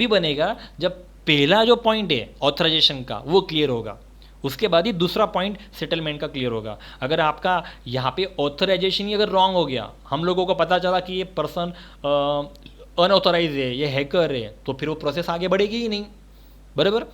बनेगा जब पहला जो पॉइंट है ऑथराइजेशन का वो क्लियर होगा, उसके बाद ही दूसरा पॉइंट सेटलमेंट का क्लियर होगा। अगर आपका यहाँ पे ऑथराइजेशन ही अगर रॉन्ग हो गया, हम लोगों को पता चला कि ये पर्सन अनऑथराइज है, ये हैकर है, तो फिर वो प्रोसेस आगे बढ़ेगी ही नहीं, बराबर।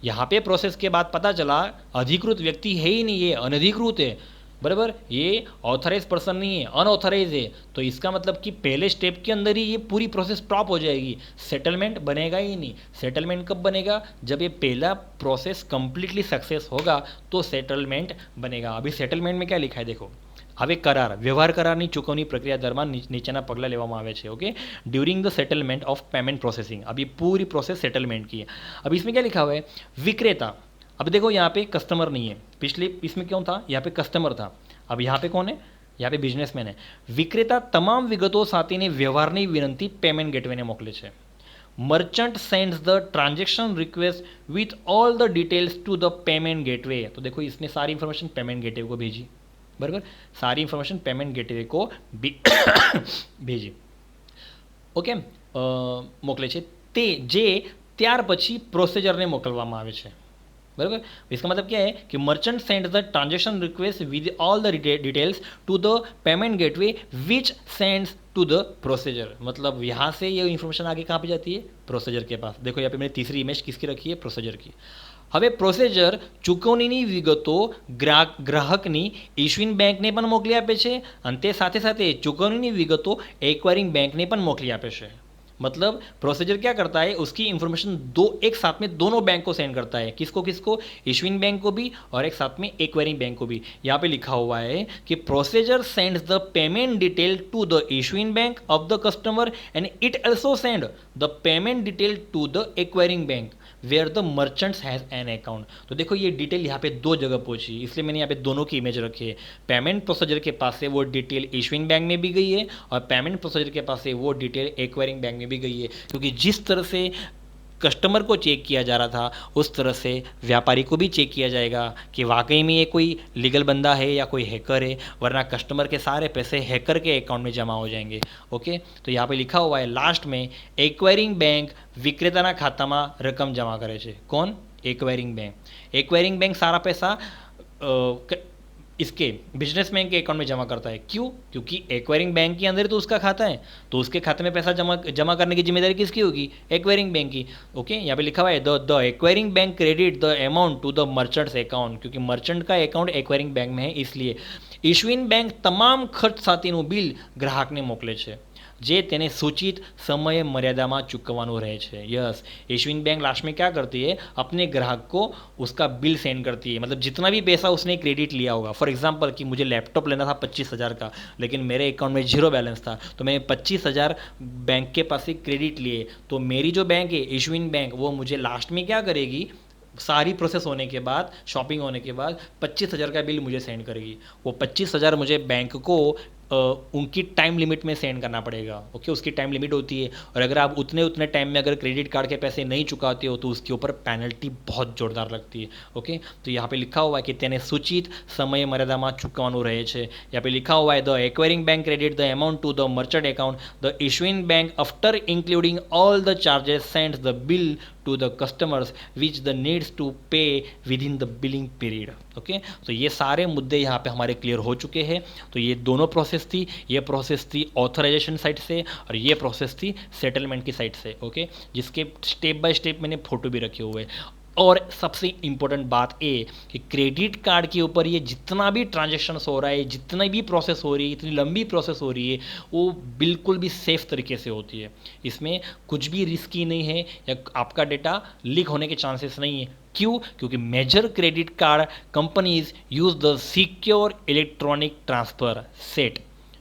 यहाँ पे प्रोसेस के बाद पता चला अधिकृत व्यक्ति है ही नहीं, ये अनधिकृत है, बराबर, ये ऑथराइज पर्सन नहीं है, अनऑथराइज है, तो इसका मतलब कि पहले स्टेप के अंदर ही ये पूरी प्रोसेस स्टॉप हो जाएगी, सेटलमेंट बनेगा ही नहीं। सेटलमेंट कब बनेगा? जब ये पहला प्रोसेस कंप्लीटली सक्सेस होगा तो सेटलमेंट बनेगा। अभी सेटलमेंट में क्या लिखा है देखो, હવે કરાર વ્યવહાર કરારની ચૂકવણી પ્રક્રિયા દરમિયાન નીચેના પગલાં લેવામાં આવે છે, okay, during the settlement of payment processing. अब ये पूरी प्रोसेस सेटलमेंट की है। अब इसमें क्या लिखा हुआ है? विक्रेता, अब देखो यहाँ पे कस्टमर नहीं है, पिछले इसमें क्यों था? यहाँ पे कस्टमर था, अब यहाँ पे कौन है? यहाँ पे बिजनेसमैन है। विक्रेता તમામ વિગતો સાથેની વ્યવહારની વિનંતી પેમેન્ટ ગેટવેને મોકલે છે। Merchant sends the transaction request with all the details to the payment gateway. तो देखो इसने सारी इंफॉर्मेशन पेमेंट गेटवे को भेजी, बराबर, सारी इंफॉर्मेशन पेमेंट गेटवे को भेजी, ओके, मोकले छे ते जे ત્યાર પછી પ્રોસેસરને મોકલવામાં આવે છે, बराबर। इसका मतलब क्या है कि merchant send the transaction request with all the details to the payment gateway which sends to the procedure. मतलब यहाँ से ये इन्फॉर्मेशन आगे कहाँ पे जाती है? प्रोसीजर के पास। देखो यहाँ पे मैंने तीसरी इमेज किसकी रखी है? प्रोसीजर की। હવે પ્રોસેસર ચૂકવણીની વિગતો ગ્રાહકની ઇશ્યુઇંગ બેંકને પણ મોકલી આપે છે અને તે સાથે સાથે ચૂકવણીની વિગતો એક્વાયરિંગ બેંકને પણ મોકલી આપે છે। मतलब प्रोसीजर क्या करता है? उसकी इंफॉर्मेशन दो एक साथ में दोनों बैंक को सेंड करता है। किसको किसको? इश्यूइंग बैंक को भी और एक साथ में एक्वायरिंग बैंक को भी। यहाँ पे लिखा हुआ है कि procedure sends the payment detail to the issuing bank of the customer and it also send the payment detail to the acquiring bank where the merchants has an account. तो देखो ये डिटेल यहाँ पे दो जगह पहुँची, इसलिए मैंने यहाँ पे दोनों की इमेज रखी है। पेमेंट प्रोसीजर के पास से वो डिटेल इश्यूइंग बैंक में भी गई है और पेमेंट प्रोसीजर के पास से वो डिटेल एक्वायरिंग बैंक में भी गई है, क्योंकि जिस तरह से कस्टमर को चेक किया जा रहा था उस तरह से व्यापारी को भी चेक किया जाएगा कि वाकई में ये कोई लीगल बंदा है या कोई हैकर है, वरना कस्टमर के सारे पैसे हैकर के अकाउंट में जमा हो जाएंगे, ओके। तो यहाँ पे लिखा हुआ है लास्ट में एक्वायरिंग बैंक विक्रेताना खाताમાં रकम जमा करे छे। कौन? Acquiring bank. एक्वायरिंग बैंक सारा पैसा इसके बिजनेसमैन के अकाउंट में जमा करता है। क्यों? क्योंकि एक्वायरिंग बैंक के अंदर तो उसका खाता है, तो उसके खाते में पैसा जमा करने की जिम्मेदारी किसकी होगी? एक्वायरिंग बैंक की, ओके। यहाँ पे लिखा हुआ है the acquiring bank credit the amount to the merchant's account, क्योंकि मर्चेंट का अकाउंट एक्वायरिंग बैंक में है इसलिए। इश्यूइंग बैंक તમામ ખર્ચ સાથેનું બિલ ગ્રાહકને મોકલે છે જે તેને सूचित समय मर्यादा में चुकवानो रहे छे। यस, इश्यूइंग बैंक लास्ट में क्या करती है? अपने ग्राहक को उसका बिल सेंड करती है, मतलब जितना भी पैसा उसने क्रेडिट लिया होगा। फॉर एग्जांपल कि मुझे लैपटॉप लेना था 25,000 का, लेकिन मेरे अकाउंट में 0 बैलेंस था, तो मैंने 25,000 बैंक के पास से क्रेडिट लिए, तो मेरी जो बैंक है इश्यूइंग बैंक वो मुझे लास्ट में क्या करेगी? सारी प्रोसेस होने के बाद, शॉपिंग होने के बाद 25,000 का बिल मुझे सेंड करेगी। वो 25,000 मुझे बैंक को उनकी टाइम लिमिट में सेंड करना पड़ेगा, ओके। उसकी टाइम लिमिट होती है, और अगर आप उतने टाइम में अगर क्रेडिट कार्ड के पैसे नहीं चुकाते हो तो उसके ऊपर पेनल्टी बहुत जोरदार लगती है, ओके। तो यहाँ पे लिखा हुआ है कि तेने सूचित समय मर्यादा में चुकवानो रहे छे। यहाँ पे लिखा हुआ है the acquiring bank credit the amount to the merchant account the issuing bank after including all the charges sends the bill to the customers which the needs to pay within the billing period, okay. तो ये सारे मुद्दे यहाँ पे हमारे clear हो चुके हैं। तो ये दोनों प्रोसेस थी, ये प्रोसेस थी ऑथराइजेशन साइड से और ये प्रोसेस थी सेटलमेंट की साइड से, ओके, जिसके स्टेप बाय स्टेप मैंने फोटो भी रखे हुए हैं। और सबसे इम्पोर्टेंट बात ये कि क्रेडिट कार्ड के ऊपर ये जितना भी ट्रांजेक्शन हो रहा है, जितनी भी प्रोसेस हो रही है, इतनी लंबी प्रोसेस हो रही है, वो बिल्कुल भी सेफ़ तरीके से होती है। इसमें कुछ भी रिस्की नहीं है या आपका डेटा लीक होने के चांसेस नहीं है। क्यों? क्योंकि major credit card companies use the secure electronic transfer set.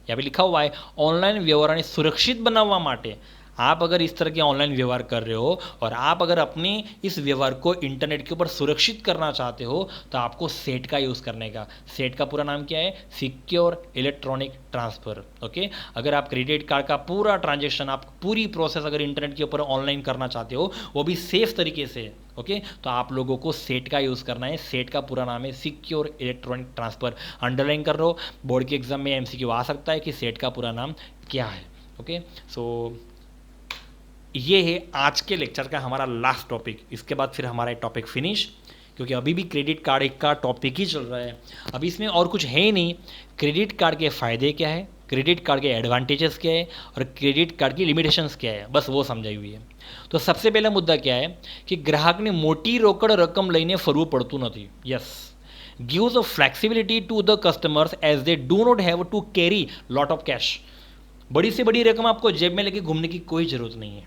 यहाँ पे लिखा हुआ है ऑनलाइन व्यवहार सुरक्षित बनावा माटे आप अगर इस तरह के ऑनलाइन व्यवहार कर रहे हो और आप अगर अपने इस व्यवहार को इंटरनेट के ऊपर सुरक्षित करना चाहते हो तो आपको सेट का यूज़ करने का। सेट का पूरा नाम क्या है? Secure electronic transfer, okay. अगर आप क्रेडिट कार्ड का पूरा ट्रांजेक्शन, आप पूरी प्रोसेस अगर इंटरनेट के ऊपर ऑनलाइन करना चाहते हो, वो भी सेफ तरीके से, ओके, तो आप लोगों को सेट का यूज़ करना है। सेट का पूरा नाम है सिक्योर इलेक्ट्रॉनिक ट्रांसफ़र। अंडरलाइन कर लो, बोर्ड के एग्जाम में एमसीक्यू आ सकता है कि सेट का पूरा नाम क्या है, ओके। सो ये है आज के लेक्चर का हमारा लास्ट टॉपिक। इसके बाद फिर हमारा टॉपिक फिनिश, क्योंकि अभी भी क्रेडिट कार्ड का टॉपिक ही चल रहा है। अभी इसमें और कुछ है ही नहीं। क्रेडिट कार्ड के फ़ायदे क्या है, क्रेडिट कार्ड के एडवांटेजेस क्या है और क्रेडिट कार्ड की लिमिटेशंस क्या है, बस वो समझाई हुई है। તો સબસે પહેલા મુદ્દા क्या है कि ગ્રાહકને મોટી રોકડ રકમ લઈને ફરવું પડતું નથી. Yes, gives a flexibility to the customers as they do not have to carry lot of cash. बड़ी से बड़ी रकम आपको जेब में लेके घूमने की कोई ज़रूरत नहीं है.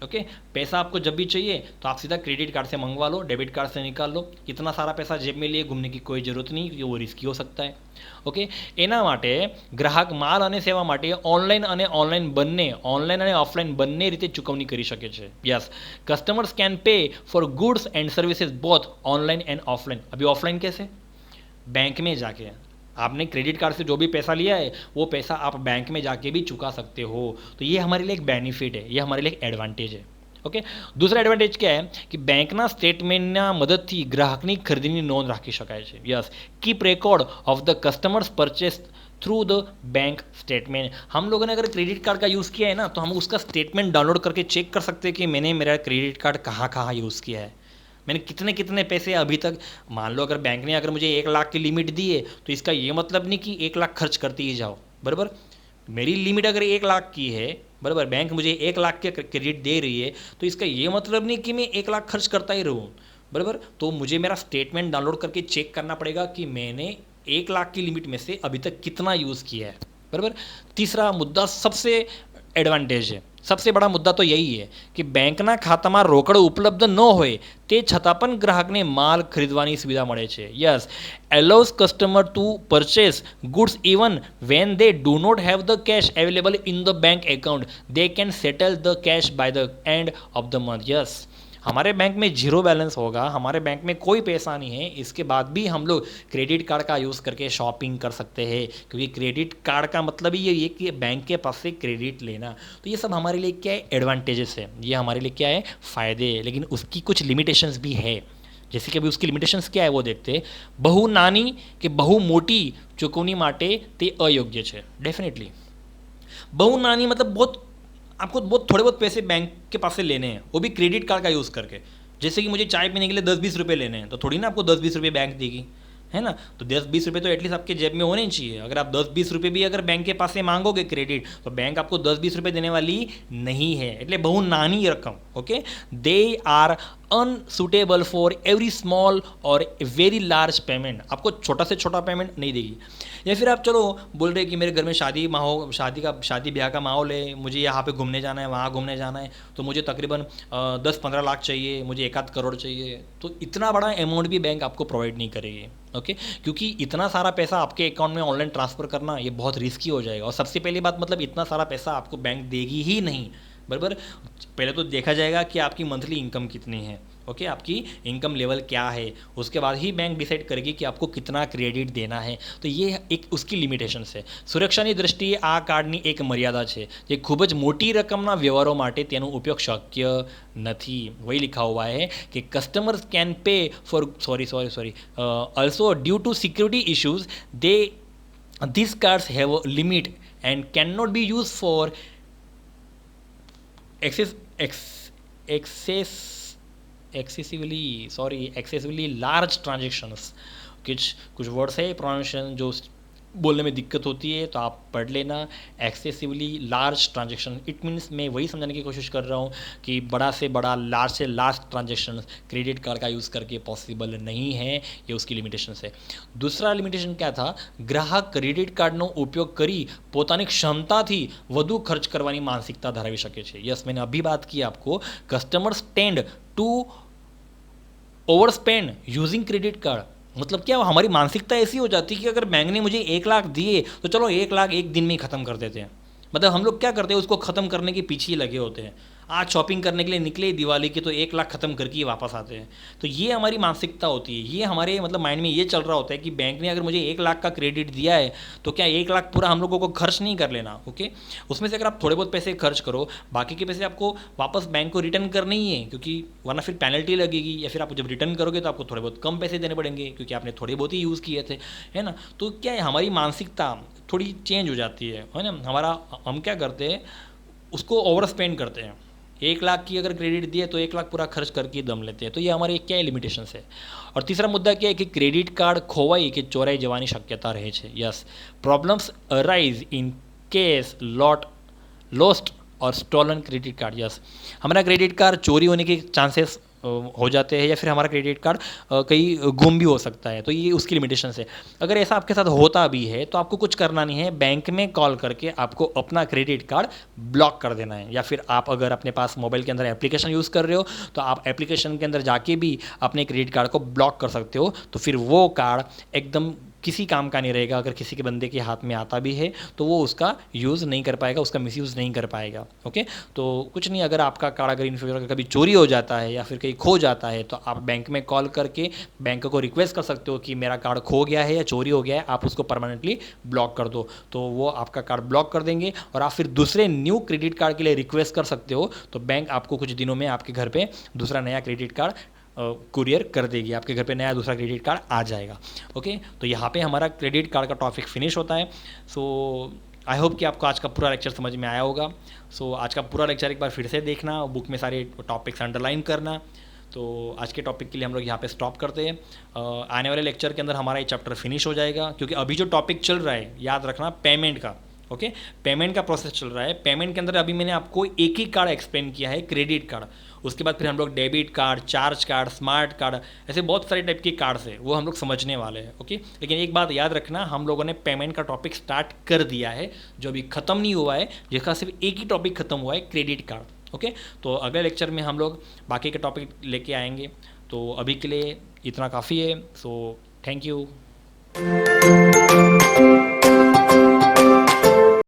ओके, पैसा आपको जब भी चाहिए तो आप सीधा क्रेडिट कार्ड से मंगवा लो, डेबिट कार्ड से निकाल लो. इतना सारा पैसा जेब में लिए घूमने की कोई ज़रूरत नहीं, क्योंकि वो रिस्की हो सकता है. ઓકે, એના માટે ગ્રાહક માલ અને સેવા માટે ઓનલાઈન અને ઓફલાઈન બંને રીતે ચૂકવણી કરી શકે છે. Yes, customers can pay for goods and services both online and offline. अभी ऑफलाइन कैसे? बैंक में जाके आपने क्रेडिट कार्ड से जो भी पैसा लिया है वो पैसा आप बैंक में जाके भी चुका सकते हो. तो ये हमारे लिए एक बेनिफिट है, ये हमारे लिए एक एडवांटेज है. ઓકે, दूसरा એડવાન્ટેજ क्या है कि બેંકના સ્ટેટમેન્ટના મદદથી ગ્રાહકની ખરીદીની નોંધ રાખી શકાય છે. Yes, keep record of the customers purchase through the bank statement. हम लोगों ने अगर क्रेडिट कार्ड का यूज़ किया है ना, तो हम उसका स्टेटमेंट डाउनलोड करके चेक कर सकते हैं कि मैंने मेरा क्रेडिट कार्ड कहाँ कहाँ यूज़ किया है, मैंने कितने कितने पैसे अभी तक. मान लो अगर बैंक ने अगर मुझे 1 लाख की लिमिट दी है तो इसका ये मतलब नहीं कि 1 लाख खर्च करते ही जाओ. बराबर, मेरी लिमिट अगर 1 लाख की है, बराबर, बैंक मुझे 1 लाख के क्रेडिट दे रही है, तो इसका ये मतलब नहीं कि मैं 1 लाख खर्च करता ही रहूँ. बराबर, तो मुझे मेरा स्टेटमेंट डाउनलोड करके चेक करना पड़ेगा कि मैंने 1 लाख की लिमिट में से अभी तक कितना यूज़ किया है. बराबर. तीसरा मुद्दा सबसे एडवांटेज है, सबसे बड़ा मुद्दा तो यही है कि બેંકના ખાતામાં રોકડ ઉપલબ્ધ ન હોય તે છતાં પણ ગ્રાહકને માલ ખરીદવાની સુવિધા મળે છે. Yes, allows customer to purchase goods even when they do not have the cash available in the bank account. They can settle the cash by the end of the month. Yes, हमारे bank में zero balance होगा, हमारे bank में कोई पैसा नहीं है, इसके बाद भी हम लोग क्रेडिट कार्ड का यूज़ करके शॉपिंग कर सकते हैं, क्योंकि क्रेडिट कार्ड का मतलब ही ये है कि बैंक के पास से क्रेडिट लेना. तो ये सब हमारे लिए क्या है, एडवांटेजेस है, ये हमारे लिए क्या है, फ़ायदे है. लेकिन उसकी कुछ लिमिटेशंस भी है. जैसे कि अभी उसकी लिमिटेशंस क्या है वो देखते हैं. बहु नानी કે બહુ મોટી ચૂકવણી માટે તે અયોગ્ય છે. डेफिनेटली बहु नानी मतलब बहुत, आपको बहुत थोड़े बहुत पैसे बैंक के पास से लेने हैं, वो भी क्रेडिट कार्ड का यूज़ करके. जैसे कि मुझे चाय पीने के लिए 10-20 रुपये लेने हैं, तो थोड़ी ना आपको 10-20 रुपये बैंक देगी, है ना. तो 10-20 रुपये तो एटलीस्ट आपके जेब में होने चाहिए. अगर आप 10-20 रुपये भी अगर बैंक के पास से मांगोगे क्रेडिट, तो बैंक आपको 10-20 रुपये देने वाली नहीं है. એટલે બહુ નાની રકમ. Okay, they are unsuitable for every small और वेरी लार्ज पेमेंट. आपको छोटा से छोटा पेमेंट नहीं देगी. या फिर आप चलो बोल रहे कि मेरे घर में शादी ब्याह का माहौल है, मुझे यहाँ पे घूमने जाना है, वहाँ घूमने जाना है, तो मुझे तकरीबन 10-15 लाख चाहिए, मुझे 1-8 करोड़ चाहिए. तो इतना बड़ा अमाउंट भी बैंक आपको प्रोवाइड नहीं करेगी. ओके, क्योंकि इतना सारा पैसा आपके अकाउंट में ऑनलाइन ट्रांसफ़र करना ये बहुत रिस्की हो जाएगा. और सबसे पहली बात, मतलब इतना सारा पैसा आपको बैंक देगी ही नहीं. बराबर, पहले तो देखा जाएगा कि आपकी मंथली इनकम कितनी है. ओके, आपकी इनकम लेवल क्या है, उसके बाद ही बैंक डिसाइड करेगी कि आपको कितना क्रेडिट देना है. तो ये એક उसकी લિમિટેશન્સ છે. સુરક્ષાની દ્રષ્ટિએ આ કાર્ડની એક મર્યાદા છે, જે ખૂબ જ મોટી રકમના વ્યવહારો માટે તેનો ઉપયોગ શક્ય નથી. વही लिखा हुआ है कि customers can pay for sorry also due to security issues they these cards have a limit and cannot be used for excessively large transactions. कुछ वर्ड्स है प्रोनाउंसिएशन जो बोलने में दिक्कत होती है, तो आप पढ़ लेना. Excessively large transaction, it means मैं वही समझाने की कोशिश कर रहा हूँ कि बड़ा से बड़ा, लार्ज से लार्ज ट्रांजेक्शन क्रेडिट कार्ड का यूज़ करके पॉसिबल नहीं है. ये उसकी लिमिटेशन है. दूसरा लिमिटेशन क्या था, ગ્રાહક ક્રેડિટ કાર્ડનો ઉપયોગ કરી પોતાની ક્ષમતાથી વધુ ખર્ચ કરવાની માનસિકતા ધરાવી શકે છે. યસ, मैंने अभी बात की आपको, customers tend to over spend using credit card. मतलब क्या, हमारी मानसिकता ऐसी हो जाती है कि अगर बैंक ने मुझे 1 लाख दिए तो चलो 1 लाख एक दिन में ही ख़त्म कर देते हैं. मतलब हम लोग क्या करते हैं, उसको ख़त्म करने के पीछे ही लगे होते हैं. आज शॉपिंग करने के लिए निकले दिवाली की, तो 1 लाख ख़त्म करके ही वापस आते हैं. तो ये हमारी मानसिकता होती है, ये हमारे मतलब माइंड में ये चल रहा होता है कि बैंक ने अगर मुझे 1 लाख का क्रेडिट दिया है तो क्या 1 लाख पूरा हम लोगों को खर्च नहीं कर लेना. ओके, उसमें से अगर आप थोड़े बहुत पैसे खर्च करो, बाकी के पैसे आपको वापस बैंक को रिटर्न करने ही है, क्योंकि वरना फिर पेनल्टी लगेगी. या फिर आप जब रिटर्न करोगे तो आपको थोड़े बहुत कम पैसे देने पड़ेंगे, क्योंकि आपने थोड़े बहुत ही यूज़ किए थे, है ना. तो क्या है, हमारी मानसिकता थोड़ी चेंज हो जाती है ना. हम क्या करते हैं, उसको ओवर स्पेंड करते हैं. 1 लाख की अगर क्रेडिट दिए तो 1 लाख पूरा खर्च करके दम लेते हैं. तो ये हमारे क्या लिमिटेशंस है. और तीसरा मुद्दा क्या है कि क्रेडिट कार्ड खोवाई કે ચોરાઈ જવાની શક્યતા રહે છે. Yes, problems arise in case lost और स्टॉलन क्रेडिट कार्ड। यस, हमारा क्रेडिट कार्ड चोरी होने के चांसेस हो जाते हैं, या फिर हमारा क्रेडिट कार्ड कहीं गुम भी हो सकता है, तो ये उसकी लिमिटेशन है। अगर ऐसा आपके साथ होता भी है तो आपको कुछ करना नहीं है, बैंक में कॉल करके आपको अपना क्रेडिट कार्ड ब्लॉक कर देना है। या फिर आप अगर अपने पास मोबाइल के अंदर एप्लीकेशन यूज़ कर रहे हो तो आप एप्लीकेशन के अंदर जाके भी अपने क्रेडिट कार्ड को ब्लॉक कर सकते हो। तो फिर वो कार्ड एकदम किसी काम का नहीं रहेगा। अगर किसी के बंदे के हाथ में आता भी है तो वो उसका यूज़ नहीं कर पाएगा, उसका मिसयूज़ नहीं कर पाएगा। ओके, तो कुछ नहीं, अगर आपका कार्ड अगर इन फ्यूचर कभी चोरी हो जाता है या फिर कहीं खो जाता है तो आप बैंक में कॉल करके बैंक को रिक्वेस्ट कर सकते हो कि मेरा कार्ड खो गया है या चोरी हो गया है, आप उसको परमानेंटली ब्लॉक कर दो। तो वो आपका कार्ड ब्लॉक कर देंगे और आप फिर दूसरे न्यू क्रेडिट कार्ड के लिए रिक्वेस्ट कर सकते हो। तो बैंक आपको कुछ दिनों में आपके घर पे दूसरा नया क्रेडिट कार्ड कुरियर कर देगी, आपके घर पे नया दूसरा क्रेडिट कार्ड आ जाएगा। ओके, तो यहाँ पे हमारा क्रेडिट कार्ड का टॉपिक फिनिश होता है। सो आई होप कि आपको आज का पूरा लेक्चर समझ में आया होगा। सो आज का पूरा लेक्चर एक बार फिर से देखना, बुक में सारे टॉपिक्स अंडरलाइन करना। तो आज के टॉपिक के लिए हम लोग यहाँ पे स्टॉप करते हैं। आने वाले लेक्चर के अंदर हमारा ये चैप्टर फिनिश हो जाएगा, क्योंकि अभी जो टॉपिक चल रहा है याद रखना पेमेंट का। ओके, पेमेंट का प्रोसेस चल रहा है। पेमेंट के अंदर अभी मैंने आपको एक ही कार्ड एक्सप्लेन किया है, क्रेडिट कार्ड। उसके बाद फिर हम लोग debit card, charge card, smart card, ऐसे बहुत सारे टाइप के कार्ड्स है, वो हम लोग समझने वाले हैं। ओके, लेकिन एक बात याद रखना, हम लोगों ने पेमेंट का टॉपिक स्टार्ट कर दिया है, जो अभी ख़त्म नहीं हुआ है, जिसका सिर्फ एक ही टॉपिक ख़त्म हुआ है, क्रेडिट कार्ड। ओके, तो अगले लेक्चर में हम लोग बाकी के टॉपिक लेके आएंगे। तो अभी के लिए इतना काफ़ी है। So thank you.